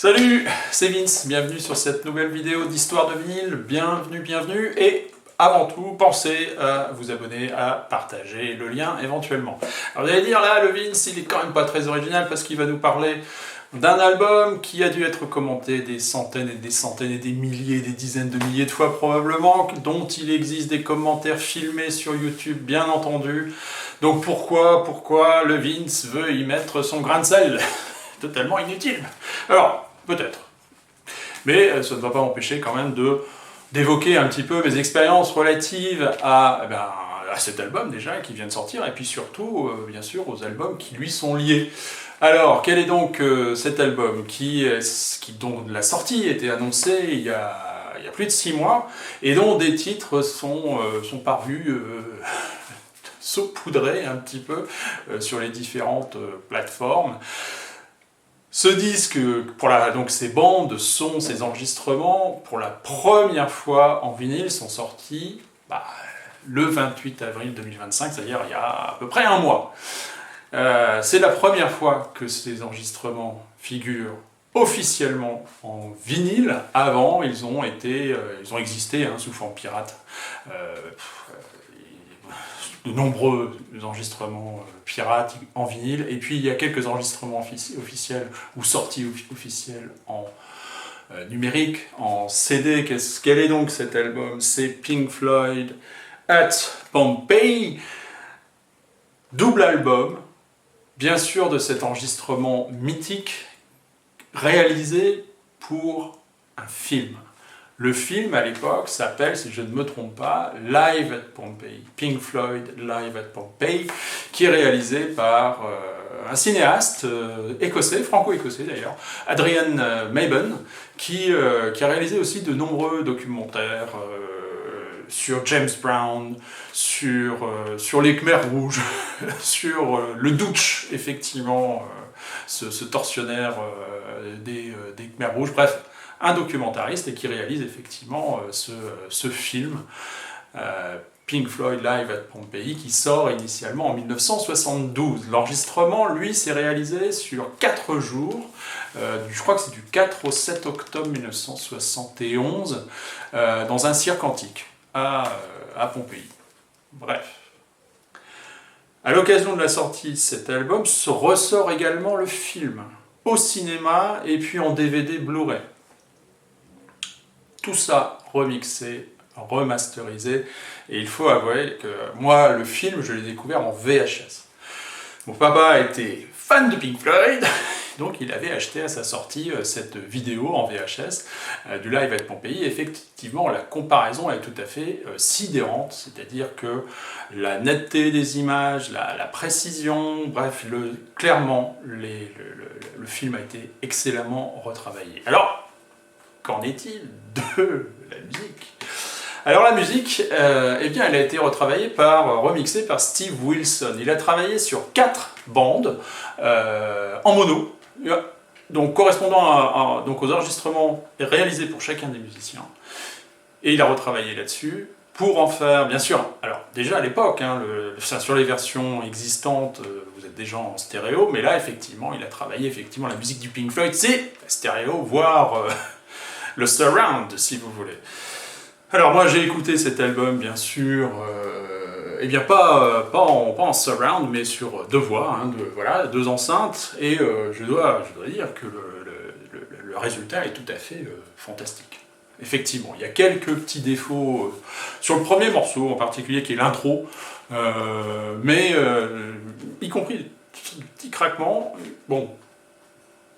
Salut, c'est Vince, bienvenue sur cette nouvelle vidéo d'histoire de vinyle, bienvenue, et avant tout, pensez à vous abonner, à partager le lien éventuellement. Alors vous allez dire, là, le Vince, il est quand même pas très original parce qu'il va nous parler d'un album qui a dû être commenté des centaines et des milliers, des dizaines de milliers de fois probablement, dont il existe des commentaires filmés sur YouTube, bien entendu. Donc pourquoi le Vince veut y mettre son grain de sel? Totalement inutile. Alors, peut-être. Mais ça ne va pas m'empêcher quand même d'évoquer un petit peu mes expériences relatives à cet album déjà qui vient de sortir, et puis surtout, bien sûr, aux albums qui lui sont liés. Alors, quel est donc cet album dont la sortie était annoncée il y a plus de 6 mois, et dont des titres sont parus saupoudrés un petit peu sur les différentes plateformes. Ce disque, donc ces bandes son, ces enregistrements, pour la première fois en vinyle, sont sortis le 28 avril 2025, c'est-à-dire il y a à peu près un mois. C'est la première fois que ces enregistrements figurent officiellement en vinyle. Avant, ils ont existé sous forme pirate. De nombreux enregistrements pirates en vinyle, et puis il y a quelques enregistrements officiels ou sorties officielles en numérique, en CD. Quel est donc cet album? C'est Pink Floyd at Pompeii, double album, bien sûr, de cet enregistrement mythique réalisé pour un film. Le film, à l'époque, s'appelle, si je ne me trompe pas, Live at Pompeii. Pink Floyd Live at Pompeii, qui est réalisé par un cinéaste écossais, franco-écossais d'ailleurs, Adrian Maben, qui a réalisé aussi de nombreux documentaires sur James Brown, sur les Khmers rouges, sur le Dutch, effectivement, ce tortionnaire des Khmers rouges, bref. Un documentariste, et qui réalise effectivement ce film, Pink Floyd Live at Pompeii, qui sort initialement en 1972. L'enregistrement, lui, s'est réalisé sur 4 jours, je crois que c'est du 4 au 7 octobre 1971, dans un cirque antique à Pompéi. Bref. À l'occasion de la sortie de cet album, se ressort également le film, au cinéma et puis en DVD Blu-ray. Tout ça remixé, remasterisé, et il faut avouer que moi, le film, je l'ai découvert en VHS. Mon papa était fan de Pink Floyd, donc il avait acheté à sa sortie cette vidéo en VHS du Live at Pompeii. Effectivement, la comparaison est tout à fait sidérante, c'est-à-dire que la netteté des images, la précision, bref, clairement, le film a été excellemment retravaillé. Alors, qu'en est-il de la musique? Alors la musique, elle a été remixée par Steve Wilson. Il a travaillé sur 4 bandes en mono, donc correspondant aux enregistrements réalisés pour chacun des musiciens. Et il a retravaillé là-dessus pour en faire, bien sûr, alors déjà à l'époque, sur les versions existantes, vous êtes déjà en stéréo, mais là effectivement, il a travaillé la musique du Pink Floyd, c'est stéréo, voire le surround, si vous voulez. Alors moi j'ai écouté cet album, bien sûr, pas en surround, mais sur 2 voix, 2 enceintes, et je dois dire que le résultat est tout à fait fantastique. Effectivement, il y a quelques petits défauts sur le premier morceau en particulier, qui est l'intro, y compris des petits craquements, bon,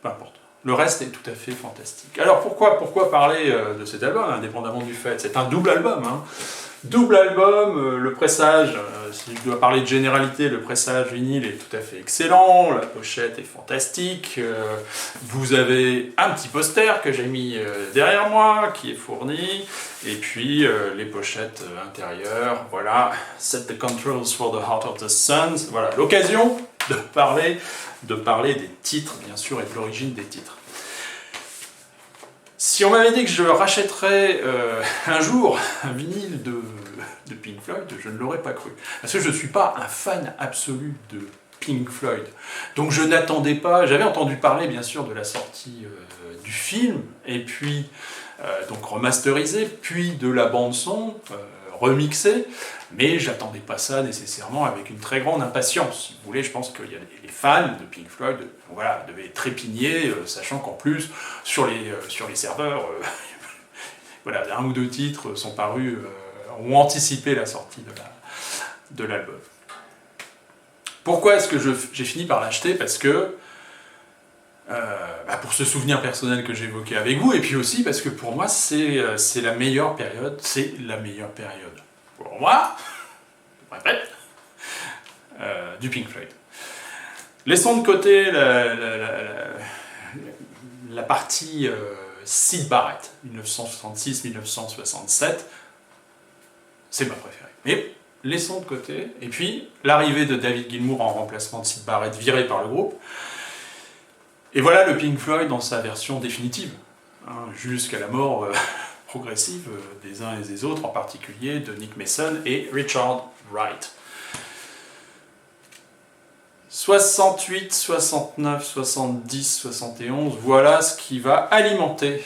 peu importe. Le reste est tout à fait fantastique. Alors pourquoi parler de cet album, indépendamment du fait? C'est un double album. Double album, le pressage, si je dois parler de généralité, le pressage vinyle est tout à fait excellent, la pochette est fantastique, vous avez un petit poster que j'ai mis derrière moi, qui est fourni, et puis les pochettes intérieures, voilà, Set the controls for the heart of the suns, voilà, l'occasion de parler des titres, bien sûr, et de l'origine des titres. Si on m'avait dit que je rachèterais un jour un vinyle de Pink Floyd, je ne l'aurais pas cru. Parce que je ne suis pas un fan absolu de Pink Floyd. Donc je n'attendais pas, j'avais entendu parler bien sûr de la sortie du film, et puis donc remasterisé, puis de la bande-son remixée, mais j'attendais pas ça nécessairement avec une très grande impatience. Si vous voulez, je pense qu'il y a les fans de Pink Floyd voilà, devaient trépigner, sachant qu'en plus, sur les serveurs, voilà, un ou deux titres sont parus, ont anticipé la sortie de l'album. Pourquoi est-ce que j'ai fini par l'acheter? Parce que, pour ce souvenir personnel que j'évoquais avec vous, et puis aussi parce que pour moi, c'est la meilleure période, pour moi, je répète, du Pink Floyd. Laissons de côté la partie Syd Barrett, 1966-1967, c'est ma préférée. Mais laissons de côté, et puis l'arrivée de David Gilmour en remplacement de Syd Barrett, viré par le groupe, et voilà le Pink Floyd dans sa version définitive, hein, jusqu'à la mort progressive des uns et des autres, en particulier de Nick Mason et Richard Wright. 68, 69, 70, 71, voilà ce qui va alimenter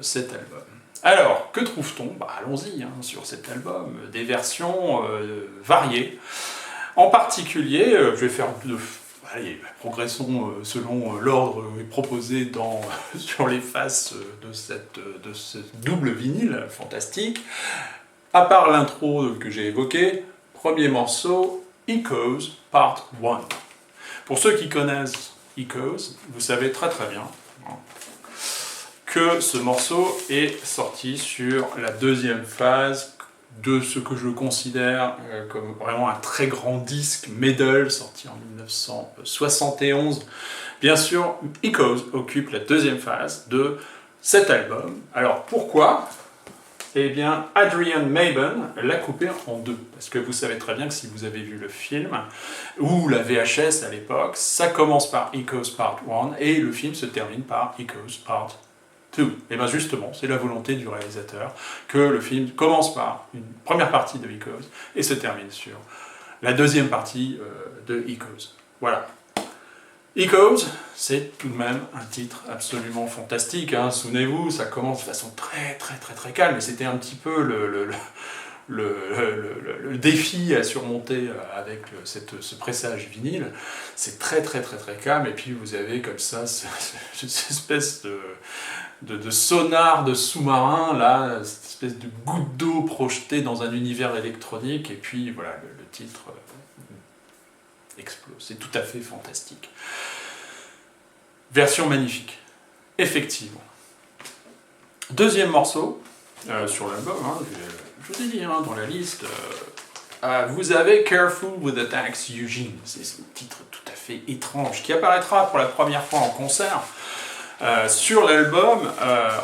cet album. Alors, que trouve-t-on? Allons-y sur cet album, des versions variées. En particulier, je vais faire progressons selon l'ordre proposé sur les faces de ce double vinyle fantastique. À part l'intro que j'ai évoqué, premier morceau, Echoes Part 1. Pour ceux qui connaissent Echoes, vous savez très très bien que ce morceau est sorti sur la deuxième phase de ce que je considère comme vraiment un très grand disque Meddle, sorti en 1971. Bien sûr, Echoes occupe la deuxième phase de cet album. Alors pourquoi ? Eh bien, Adrian Maben l'a coupé en deux. Parce que vous savez très bien que si vous avez vu le film, ou la VHS à l'époque, ça commence par Echoes Part 1 et le film se termine par Echoes Part 2. Et bien justement, c'est la volonté du réalisateur que le film commence par une première partie de Echoes et se termine sur la deuxième partie de Echoes. Voilà. Echoes, c'est tout de même un titre absolument fantastique, souvenez-vous, ça commence de façon très calme, et c'était un petit peu le défi à surmonter avec ce pressage vinyle. C'est très calme, et puis vous avez comme ça cette espèce de sonar de sous-marin, là, cette espèce de goutte d'eau projetée dans un univers électronique, et puis voilà, le titre explose. C'est tout à fait fantastique. Version magnifique, effectivement. Deuxième morceau sur l'album, je vous ai dit dans la liste, vous avez Careful with the Tax Eugene. C'est ce titre tout à fait étrange qui apparaîtra pour la première fois en concert sur l'album,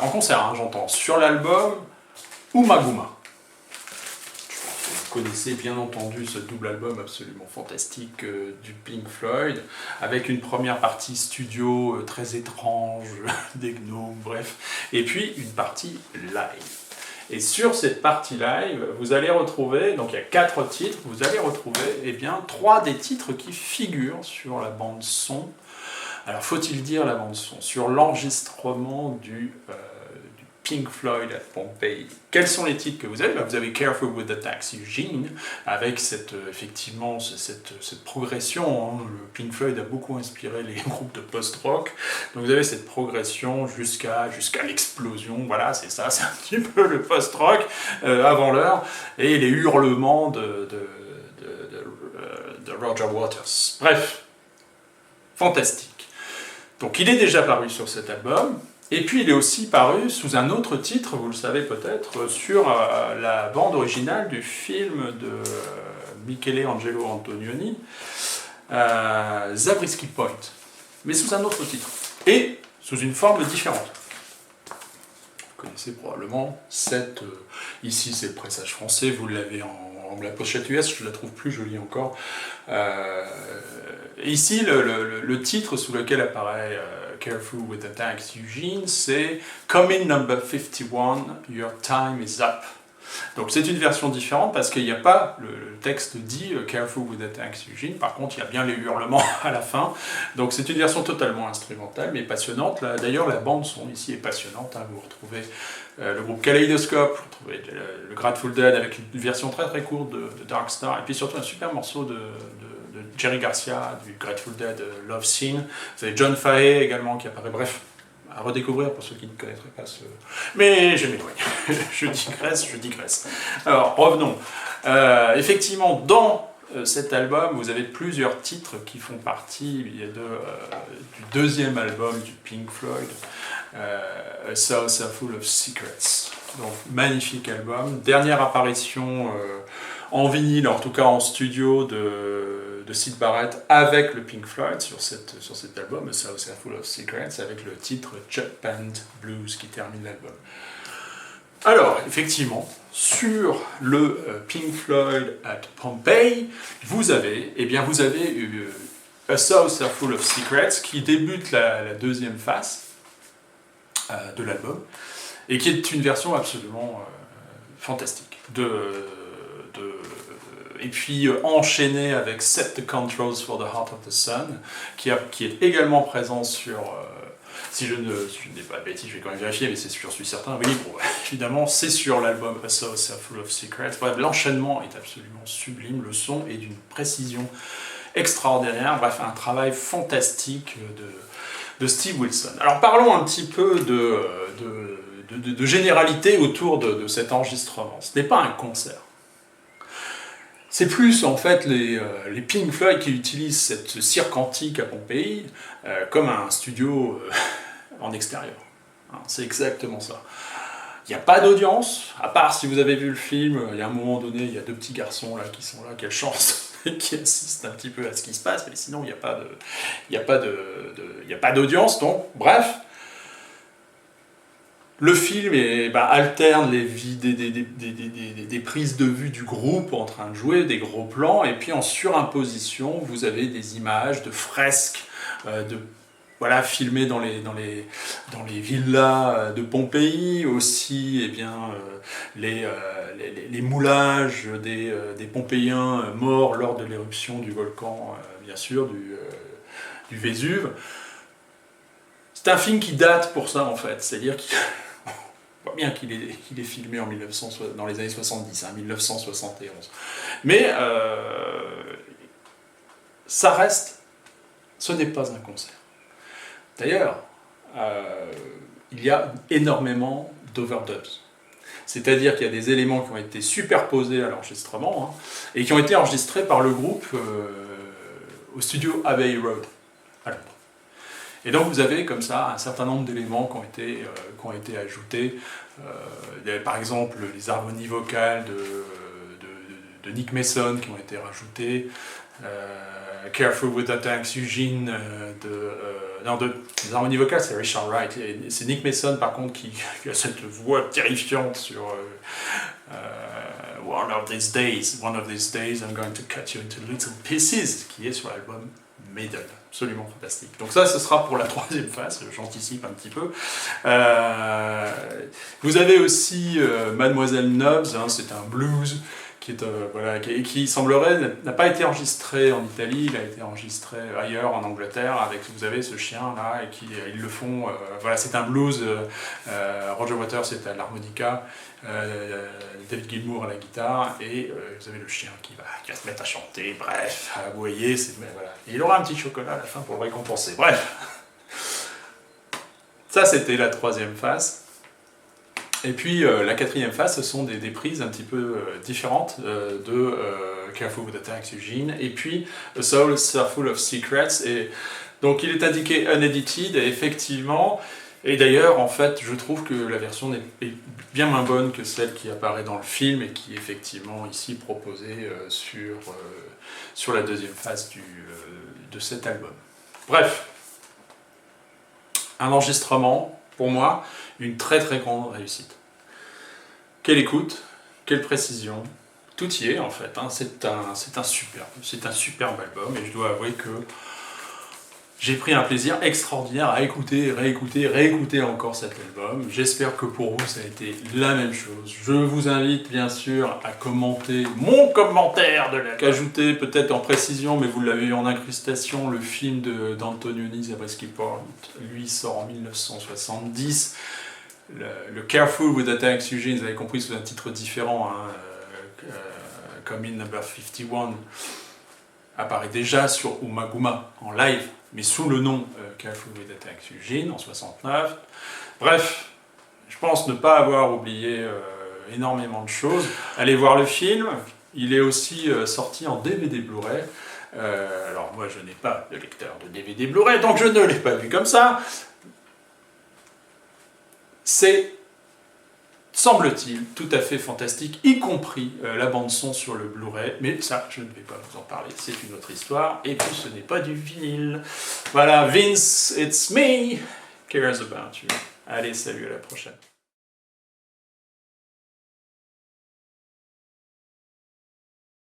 en concert j'entends, sur l'album Umaguma. Vous connaissez bien entendu ce double album absolument fantastique du Pink Floyd, avec une première partie studio très étrange, des gnomes, bref, et puis une partie live. Et sur cette partie live, vous allez retrouver, donc il y a 4 titres, vous allez retrouver 3 des titres qui figurent sur la bande son. Alors faut-il dire la bande son, sur l'enregistrement du Pink Floyd at Pompeii. Quels sont les titres que vous avez? Vous avez Careful with the Tax Eugene, avec effectivement cette progression. Le Pink Floyd a beaucoup inspiré les groupes de post-rock. Donc vous avez cette progression jusqu'à l'explosion. Voilà, c'est ça, c'est un petit peu le post-rock avant l'heure. Et les hurlements de Roger Waters. Bref, fantastique. Donc il est déjà paru sur cet album. Et puis il est aussi paru sous un autre titre, vous le savez peut-être, sur la bande originale du film de Michele Angelo Antonioni, Zabriskie Point, mais sous un autre titre, et sous une forme différente. Vous connaissez probablement ici c'est le pressage français, vous l'avez en la pochette US, je ne la trouve plus jolie encore. Ici, le titre sous lequel apparaît Careful with the Tax Eugene, c'est Come in number 51, your time is up. Donc c'est une version différente parce qu'il n'y a pas, le texte dit Careful with the Tanks Eugene, par contre il y a bien les hurlements à la fin. Donc c'est une version totalement instrumentale mais passionnante. D'ailleurs la bande son ici est passionnante, hein. Vous retrouvez le groupe Kaleidoscope, vous retrouvez le Grateful Dead avec une version très très courte de Dark Star, et puis surtout un super morceau de Jerry Garcia du Grateful Dead, Love Scene. Vous avez John Fahey également qui apparaît, bref, à redécouvrir pour ceux qui ne connaîtraient pas ce... Mais je m'éloigne, je digresse. Alors, revenons. Effectivement, dans cet album, vous avez plusieurs titres qui font partie du deuxième album du Pink Floyd, A Saucer Full of Secrets. Donc, magnifique album. Dernière apparition en vinyle, en tout cas en studio, de Syd Barrett avec le Pink Floyd sur cet album, A Saucer Full of Secrets, avec le titre Jug Band Blues qui termine l'album. Alors, effectivement, sur le Pink Floyd at Pompeii, vous avez A Saucer Full of Secrets qui débute la deuxième phase de l'album et qui est une version absolument fantastique et puis enchaîné avec Set the Controls for the Heart of the Sun, qui est également présent sur, si je ne dis pas de bêtises, je vais quand même vérifier, mais j'en suis certain, oui, bon, évidemment, c'est sur l'album A Saucer Full of Secrets. Bref, l'enchaînement est absolument sublime, le son est d'une précision extraordinaire, bref, un travail fantastique de Steve Wilson. Alors parlons un petit peu de généralité autour de cet enregistrement. Ce n'est pas un concert. C'est plus en fait les Pink Floyd qui utilisent ce cirque antique à Pompéi comme un studio en extérieur. Hein, c'est exactement ça. Il n'y a pas d'audience, à part si vous avez vu le film, il y a un moment donné, il y a deux petits garçons là qui sont là, quelle chance, qui assistent un petit peu à ce qui se passe, mais sinon il n'y a pas d'audience, donc bref. Le film alterne des prises de vue du groupe en train de jouer, des gros plans, et puis en surimposition, vous avez des images de fresques, filmées dans les villas de Pompéi, aussi les moulages des Pompéiens morts lors de l'éruption du volcan, bien sûr, du Vésuve. C'est un film qui date pour ça en fait, c'est-à-dire on voit bien qu'il est filmé dans les années 70, 1971. Mais ce n'est pas un concert. D'ailleurs, il y a énormément d'overdubs. C'est-à-dire qu'il y a des éléments qui ont été superposés à l'enregistrement et qui ont été enregistrés par le groupe au studio Abbey Road à Londres. Et donc vous avez comme ça un certain nombre d'éléments qui ont été ajoutés. Il y avait par exemple les harmonies vocales de Nick Mason qui ont été rajoutées. Careful with the Tanks Eugene les harmonies vocales c'est Richard Wright. C'est Nick Mason par contre qui a cette voix terrifiante sur One of these days I'm going to cut you into little pieces, qui est sur l'album Maiden. Absolument fantastique. Donc ça, ce sera pour la troisième phase, j'anticipe un petit peu. Vous avez aussi Mademoiselle Nubs, c'est un blues qui semblerait n'a pas été enregistré en Italie, il a été enregistré ailleurs en Angleterre, vous avez ce chien là, et ils le font, c'est un blues, Roger Waters est à l'harmonica, David Gilmour à la guitare, et vous avez le chien qui va se mettre à chanter, bref, à aboyer, et il aura un petit chocolat à la fin pour le récompenser, bref. Ça c'était la troisième phase. Et puis la quatrième phase, ce sont des prises un petit peu différentes de Careful with the Tanks Eugene, et puis A Saucer Full of Secrets, et donc il est indiqué unedited, et effectivement, et d'ailleurs en fait je trouve que la version est bien moins bonne que celle qui apparaît dans le film, et qui est effectivement ici proposée sur la deuxième phase de cet album. Bref, un enregistrement, pour moi, une très très grande réussite. Quelle écoute, quelle précision, tout y est en fait, c'est un superbe album, et je dois avouer que J'ai pris un plaisir extraordinaire à écouter, réécouter encore cet album. J'espère que pour vous ça a été la même chose. Je vous invite bien sûr à commenter mon commentaire de la... Qu'ajouter peut-être en précision, mais vous l'avez eu en incrustation, le film d'Antonioni Zabriskie Point, lui sort en 1970. Le Careful with Attack Eugene, vous avez compris, sous un titre différent, hein, Come In Number 51, apparaît déjà sur Umaguma en live, mais sous le nom Careful with Attack Eugene en 69. Bref, je pense ne pas avoir oublié énormément de choses. Allez voir le film, il est aussi sorti en DVD Blu-ray. Alors moi je n'ai pas de lecteur de DVD Blu-ray, donc je ne l'ai pas vu comme ça. C'est, semble-t-il, tout à fait fantastique, y compris la bande-son sur le Blu-ray, mais ça, je ne vais pas vous en parler, c'est une autre histoire, et puis ce n'est pas du vinyle. Voilà, Vince, it's me, cares about you. Allez, salut, à la prochaine.